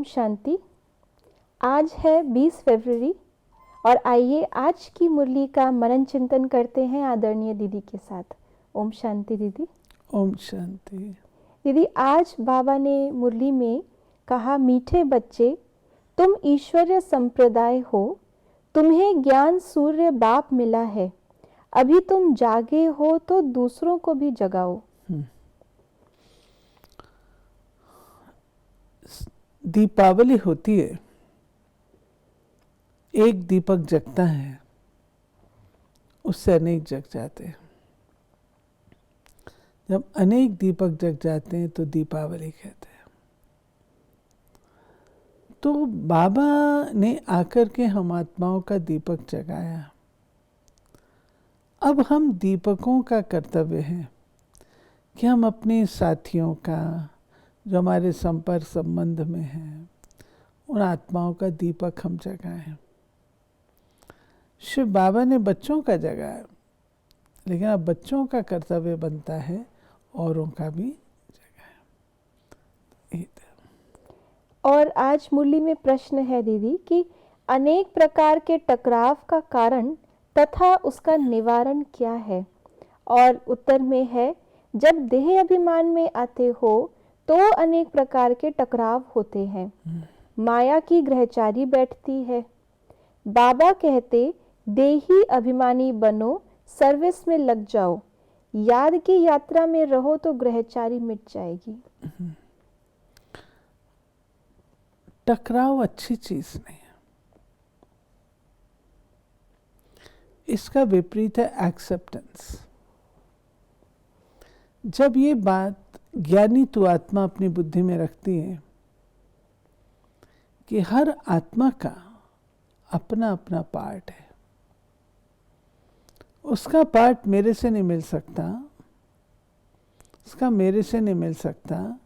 शांति। आज है 20 फरवरी और आइए आज की मुरली का मनन चिंतन करते हैं आदरणीय दीदी के साथ। ओम शांति दीदी। ओम शांति। दीदी, आज बाबा ने मुरली में कहा, मीठे बच्चे तुम ईश्वरीय संप्रदाय हो, तुम्हें ज्ञान सूर्य बाप मिला है, अभी तुम जागे हो तो दूसरों को भी जगाओ। दीपावली होती है, एक दीपक जगता है, उससे अनेक जग जाते हैं। जब अनेक दीपक जग जाते हैं तो दीपावली कहते हैं। तो बाबा ने आकर के हम आत्माओं का दीपक जगाया। अब हम दीपकों का कर्तव्य है कि हम अपने साथियों का, जो हमारे संपर्क संबंध में हैं, उन आत्माओं का दीपक हम जगाएं। शिव बाबा ने बच्चों का जगाया, लेकिन अब बच्चों का कर्तव्य बनता है औरों का भी जगाएं। और आज मुरली में प्रश्न है दीदी कि अनेक प्रकार के टकराव का कारण तथा उसका निवारण क्या है। और उत्तर में है, जब देह अभिमान में आते हो तो अनेक प्रकार के टकराव होते हैं। माया की ग्रहचारी बैठती है। बाबा कहते, देही अभिमानी बनो, सर्विस में लग जाओ, याद की यात्रा में रहो तो ग्रहचारी मिट जाएगी। टकराव अच्छी चीज नहीं है, इसका विपरीत है एक्सेप्टेंस। जब ये बात ज्ञानी तू आत्मा अपनी बुद्धि में रखती है कि हर आत्मा का अपना अपना पार्ट है, उसका पार्ट मेरे से नहीं मिल सकता, उसका मेरे से नहीं मिल सकता।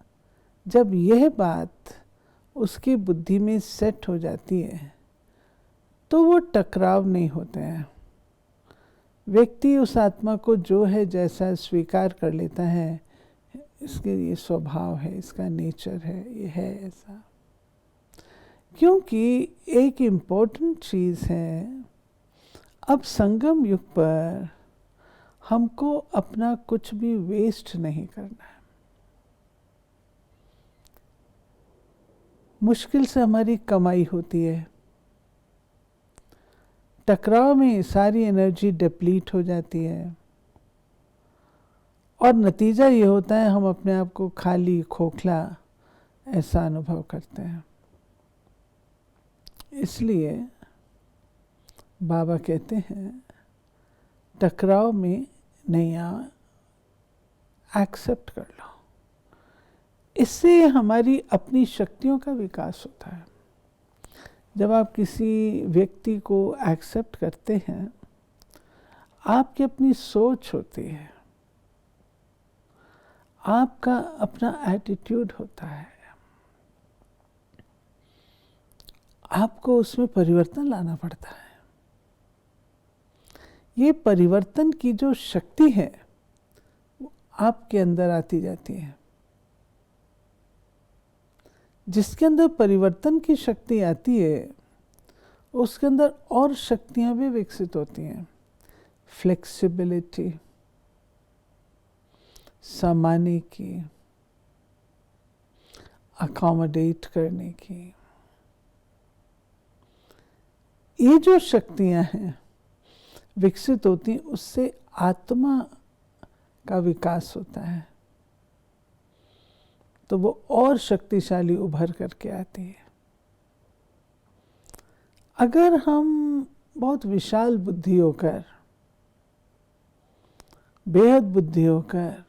जब यह बात उसकी बुद्धि में सेट हो जाती है तो वो टकराव नहीं होते हैं। व्यक्ति उस आत्मा को जो है जैसा स्वीकार कर लेता है, इसके ये स्वभाव है, इसका नेचर है, ये है ऐसा। क्योंकि एक इम्पोर्टेंट चीज़ है, अब संगम युग पर हमको अपना कुछ भी वेस्ट नहीं करना है। मुश्किल से हमारी कमाई होती है, टकराव में सारी एनर्जी डिप्लीट हो जाती है और नतीजा ये होता है हम अपने आप को खाली, खोखला ऐसा अनुभव करते हैं। इसलिए बाबा कहते हैं, टकराव में नहीं आ, एक्सेप्ट कर लो। इससे हमारी अपनी शक्तियों का विकास होता है। जब आप किसी व्यक्ति को एक्सेप्ट करते हैं, आपकी अपनी सोच होती है, आपका अपना एटीट्यूड होता है, आपको उसमें परिवर्तन लाना पड़ता है। ये परिवर्तन की जो शक्ति है वो आपके अंदर आती जाती है। जिसके अंदर परिवर्तन की शक्ति आती है उसके अंदर और शक्तियां भी विकसित होती हैं। फ्लेक्सिबिलिटी, सामान्य की, अकोमोडेट करने की, ये जो शक्तियां हैं विकसित होती हैं, उससे आत्मा का विकास होता है, तो वो और शक्तिशाली उभर करके आती है। अगर हम बहुत विशाल बुद्धि होकर, बेहद बुद्धि होकर,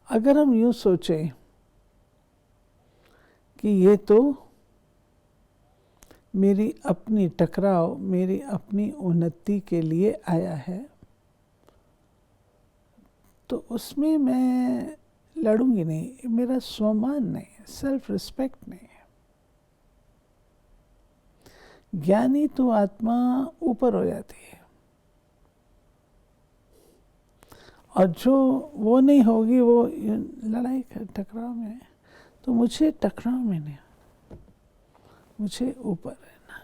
अगर हम यूं सोचें कि ये तो मेरी अपनी टकराव, मेरी अपनी उन्नति के लिए आया है, तो उसमें मैं लड़ूंगी नहीं, मेरा स्वमान नहीं है, सेल्फ रिस्पेक्ट नहीं है। ज्ञानी तो आत्मा ऊपर हो जाती है, और जो वो नहीं होगी, वो लड़ाई टकराव में तो मुझे टकराव में नहीं, मुझे ऊपर रहना।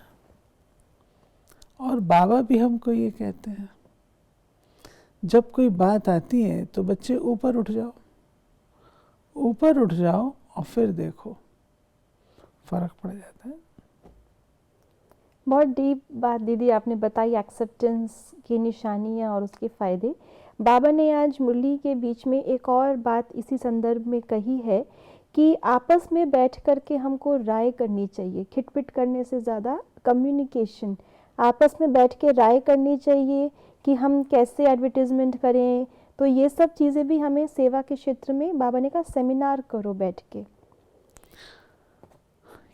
और बाबा भी हमको ये कहते हैं, जब कोई बात आती है तो बच्चे ऊपर उठ जाओ, ऊपर उठ जाओ और फिर देखो, फर्क पड़ जाता है। बहुत डीप बात दीदी आपने बताई, एक्सेप्टेंस की निशानियाँ और उसके फ़ायदे। बाबा ने आज मुरली के बीच में एक और बात इसी संदर्भ में कही है कि आपस में बैठ कर के हमको राय करनी चाहिए, खिटपिट करने से ज़्यादा कम्युनिकेशन, आपस में बैठ के राय करनी चाहिए कि हम कैसे एडवर्टीजमेंट करें। तो ये सब चीज़ें भी हमें सेवा के क्षेत्र में, बाबा ने कहा सेमिनार करो बैठ के।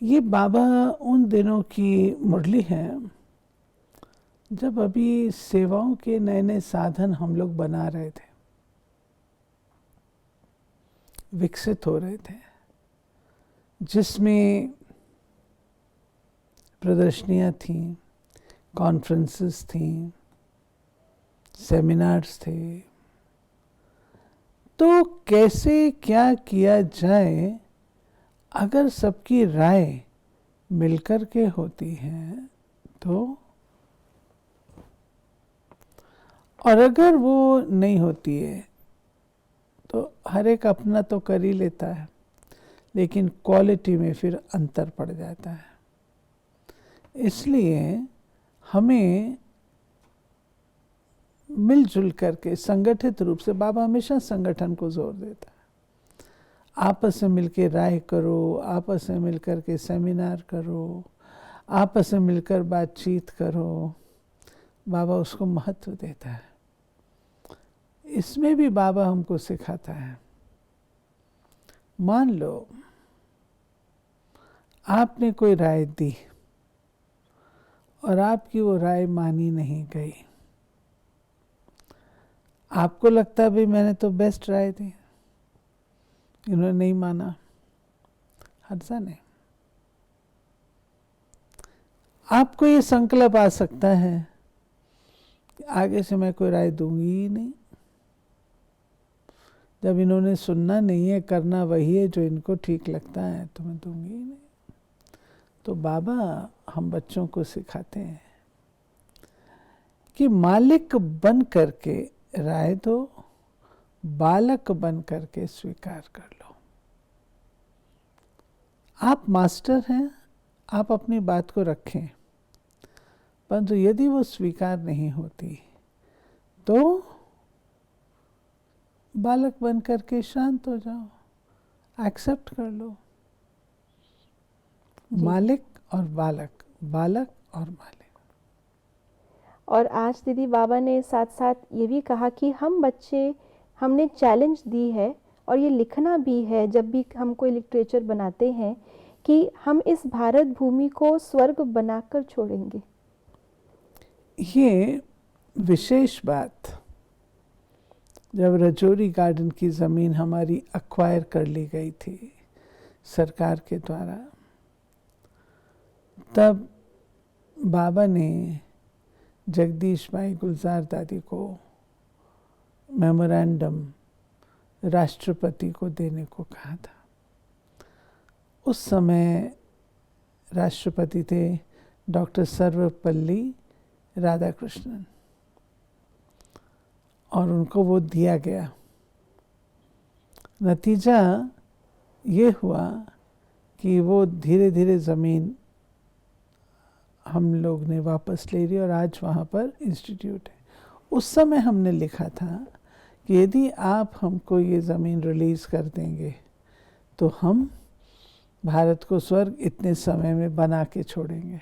ये बाबा उन दिनों की मुरली है जब अभी सेवाओं के नए नए साधन हम लोग बना रहे थे, विकसित हो रहे थे, जिसमें प्रदर्शनियाँ थीं, कॉन्फ्रेंसेस थीं, सेमिनार्स थे। तो कैसे क्या किया जाए, अगर सबकी राय मिलकर के होती है तो, और अगर वो नहीं होती है तो हर एक अपना तो कर ही लेता है, लेकिन क्वालिटी में फिर अंतर पड़ जाता है। इसलिए हमें मिलजुल करके संगठित रूप से, बाबा हमेशा संगठन को जोर देता है, आपस में मिलकर राय करो, आपस में मिलकर के सेमिनार करो, आपस में मिलकर बातचीत करो। बाबा उसको महत्व देता है। इसमें भी बाबा हमको सिखाता है, मान लो आपने कोई राय दी और आपकी वो राय मानी नहीं गई, आपको लगता है भाई मैंने तो बेस्ट राय दी, इन्होंने नहीं माना, हर्जा नहीं। आपको ये संकल्प आ सकता है कि आगे से मैं कोई राय दूंगी ही नहीं, जब इन्होंने सुनना नहीं है, करना वही है जो इनको ठीक लगता है, तो मैं दूंगी ही नहीं। तो बाबा हम बच्चों को सिखाते हैं कि मालिक बन करके राय दो, बालक बन करके स्वीकार कर लो। आप मास्टर हैं, आप अपनी बात को रखें, परंतु यदि वो स्वीकार नहीं होती तो बालक बन करके शांत हो जाओ, एक्सेप्ट कर लो। मालिक और बालक, बालक और मालिक। और आज दीदी बाबा ने साथ साथ ये भी कहा कि हम बच्चे, हमने चैलेंज दी है और ये लिखना भी है जब भी हम कोई लिटरेचर बनाते हैं कि हम इस भारत भूमि को स्वर्ग बनाकर छोड़ेंगे। ये विशेष बात, जब रजौरी गार्डन की ज़मीन हमारी एक्वायर कर ली गई थी सरकार के द्वारा, तब बाबा ने जगदीश भाई गुलजार दादी को मेमोरेंडम राष्ट्रपति को देने को कहा था। उस समय राष्ट्रपति थे डॉक्टर सर्वपल्ली राधाकृष्णन, और उनको वो दिया गया। नतीजा ये हुआ कि वो धीरे धीरे ज़मीन हम लोग ने वापस ले ली और आज वहाँ पर इंस्टीट्यूट है। उस समय हमने लिखा था कि यदि आप हमको ये ज़मीन रिलीज़ कर देंगे तो हम भारत को स्वर्ग इतने समय में बना के छोड़ेंगे।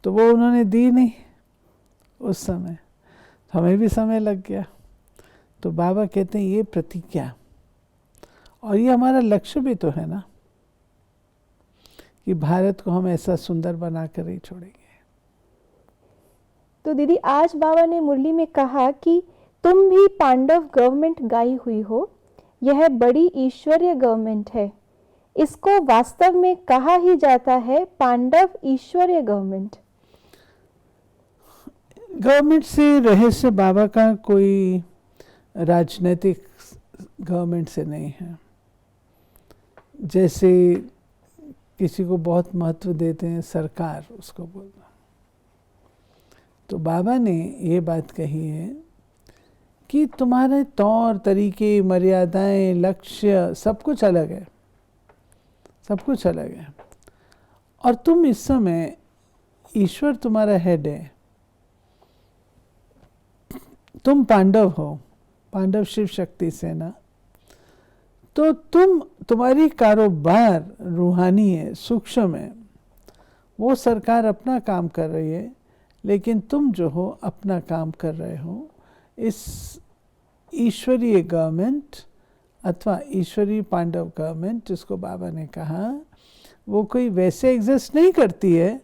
तो वो उन्होंने दी नहीं उस समय, हमें भी समय लग गया। तो बाबा कहते हैं ये प्रतिज्ञा, और ये हमारा लक्ष्य भी तो है ना, कि भारत को हम ऐसा सुंदर बना कर ही छोड़ेंगे। तो दीदी आज बाबा ने मुरली में कहा कि तुम भी पांडव गवर्नमेंट गाई हुई हो, यह बड़ी ईश्वरीय गवर्नमेंट है। इसको वास्तव में कहा ही जाता है पांडव ईश्वरीय गवर्नमेंट। गवर्नमेंट से रहस्य बाबा का कोई राजनीतिक गवर्नमेंट से नहीं है। जैसे किसी को बहुत महत्व देते हैं, सरकार उसको बोलना। तो बाबा ने ये बात कही है कि तुम्हारे तौर तरीके, मर्यादाएं, लक्ष्य सब कुछ अलग है, सब कुछ अलग है। और तुम इस समय, ईश्वर तुम्हारा हेड है, तुम पांडव हो, पांडव शिव शक्ति सेना, तो तुम्हारी कारोबार रूहानी है, सूक्ष्म है। वो सरकार अपना काम कर रही है, लेकिन तुम जो हो अपना काम कर रहे हो। इस ईश्वरीय गवर्नमेंट अथवा ईश्वरीय पांडव गवर्नमेंट, जिसको बाबा ने कहा, वो कोई वैसे एग्जिस्ट नहीं करती है,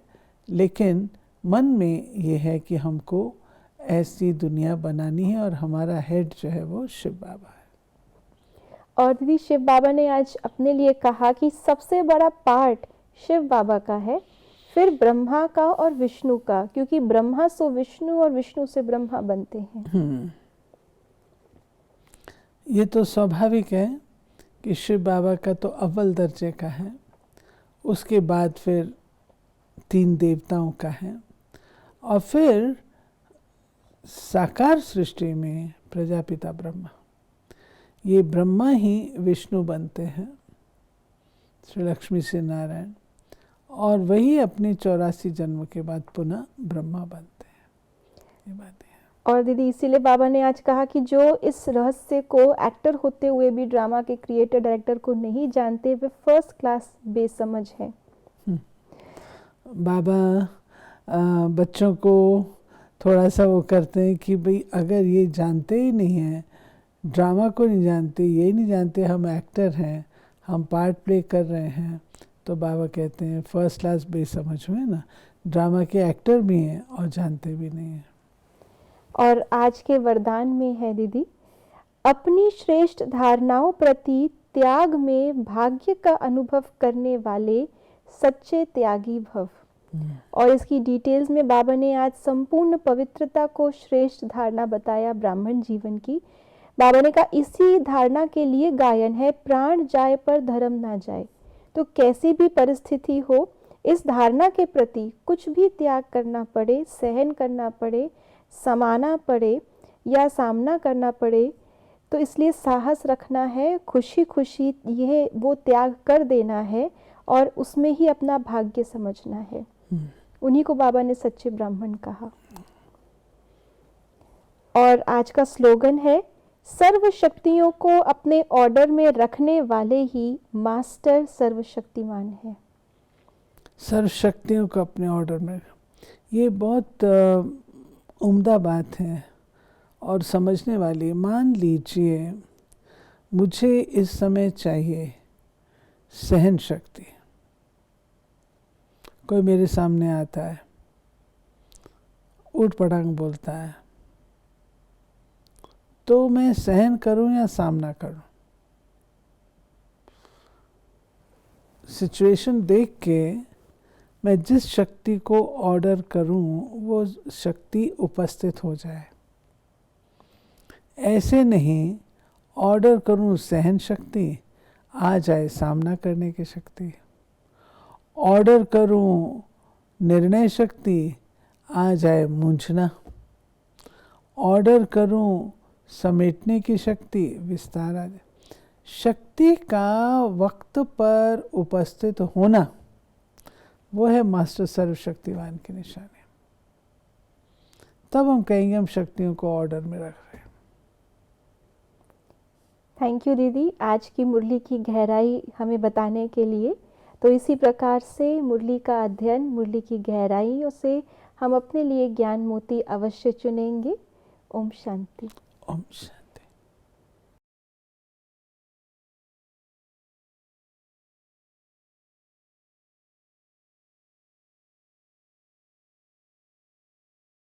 लेकिन मन में ये है कि हमको ऐसी दुनिया बनानी है और हमारा हेड जो है वो शिव बाबा है। और दीदी, शिव बाबा ने आज अपने लिए कहा कि सबसे बड़ा पार्ट शिव बाबा का है, फिर ब्रह्मा का और विष्णु का, क्योंकि ब्रह्मा से विष्णु और विष्णु से ब्रह्मा बनते हैं। ये तो स्वाभाविक है कि शिव बाबा का तो अव्वल दर्जे का है, उसके बाद फिर 3 देवताओं का है, और फिर साकार सृष्टि में प्रजापिता ब्रह्मा, ये ब्रह्मा ही विष्णु बनते हैं, श्री लक्ष्मी से नारायण, और वही अपने 84 जन्म के बाद पुनः ब्रह्मा बनते हैं। ये बात है। और दीदी, इसीलिए बाबा ने आज कहा कि जो इस रहस्य को एक्टर होते हुए भी ड्रामा के क्रिएटर डायरेक्टर को नहीं जानते, वे फर्स्ट क्लास बेसमझ हैं। बाबा बच्चों को थोड़ा सा वो करते हैं कि भाई अगर ये जानते ही नहीं हैं, ड्रामा को नहीं जानते, ये नहीं जानते हम एक्टर हैं, हम पार्ट प्ले कर रहे हैं, तो बाबा कहते हैं फर्स्ट क्लास बेसमझ हुए ना, ड्रामा के एक्टर भी हैं और जानते भी नहीं हैं। और आज के वरदान में है दीदी, अपनी श्रेष्ठ धारणाओं प्रति त्याग में भाग्य का अनुभव करने वाले सच्चे त्यागी भव। और इसकी डिटेल्स में बाबा ने आज संपूर्ण पवित्रता को श्रेष्ठ धारणा बताया ब्राह्मण जीवन की। बाबा ने कहा इसी धारणा के लिए गायन है, प्राण जाए पर धर्म ना जाए। तो कैसी भी परिस्थिति हो, इस धारणा के प्रति कुछ भी त्याग करना पड़े, सहन करना पड़े, समाना पड़े या सामना करना पड़े, तो इसलिए साहस रखना है, खुशी खुशी यह वो त्याग कर देना है और उसमें ही अपना भाग्य समझना है। उन्हीं को बाबा ने सच्चे ब्राह्मण कहा। और आज का स्लोगन है, सर्व शक्तियों को अपने ऑर्डर में रखने वाले ही मास्टर सर्वशक्तिमान है। सर्व शक्तियों को अपने ऑर्डर में, ये बहुत उम्दा बात है और समझने वाली। मान लीजिए मुझे इस समय चाहिए सहन शक्ति, कोई मेरे सामने आता है, ऊट पटांग बोलता है, तो मैं सहन करूं या सामना करूं? सिचुएशन देख के मैं जिस शक्ति को ऑर्डर करूं वो शक्ति उपस्थित हो जाए। ऐसे नहीं ऑर्डर करूं सहन शक्ति, आ जाए सामना करने की शक्ति। ऑर्डर करूं निर्णय शक्ति, आ जाए मूंझना। ऑर्डर करूं समेटने की शक्ति, विस्तार आ जाए। शक्ति का वक्त पर उपस्थित होना, वो है मास्टर सर्वशक्तिवान की निशानी। तब हम कहेंगे हम शक्तियों को ऑर्डर में रख रहे हैं। थैंक यू दीदी, आज की मुरली की गहराई हमें बताने के लिए। तो इसी प्रकार से मुरली का अध्ययन, मुरली की गहराइयों से हम अपने लिए ज्ञान मोती अवश्य चुनेंगे। ओम शांति। ओम शांति।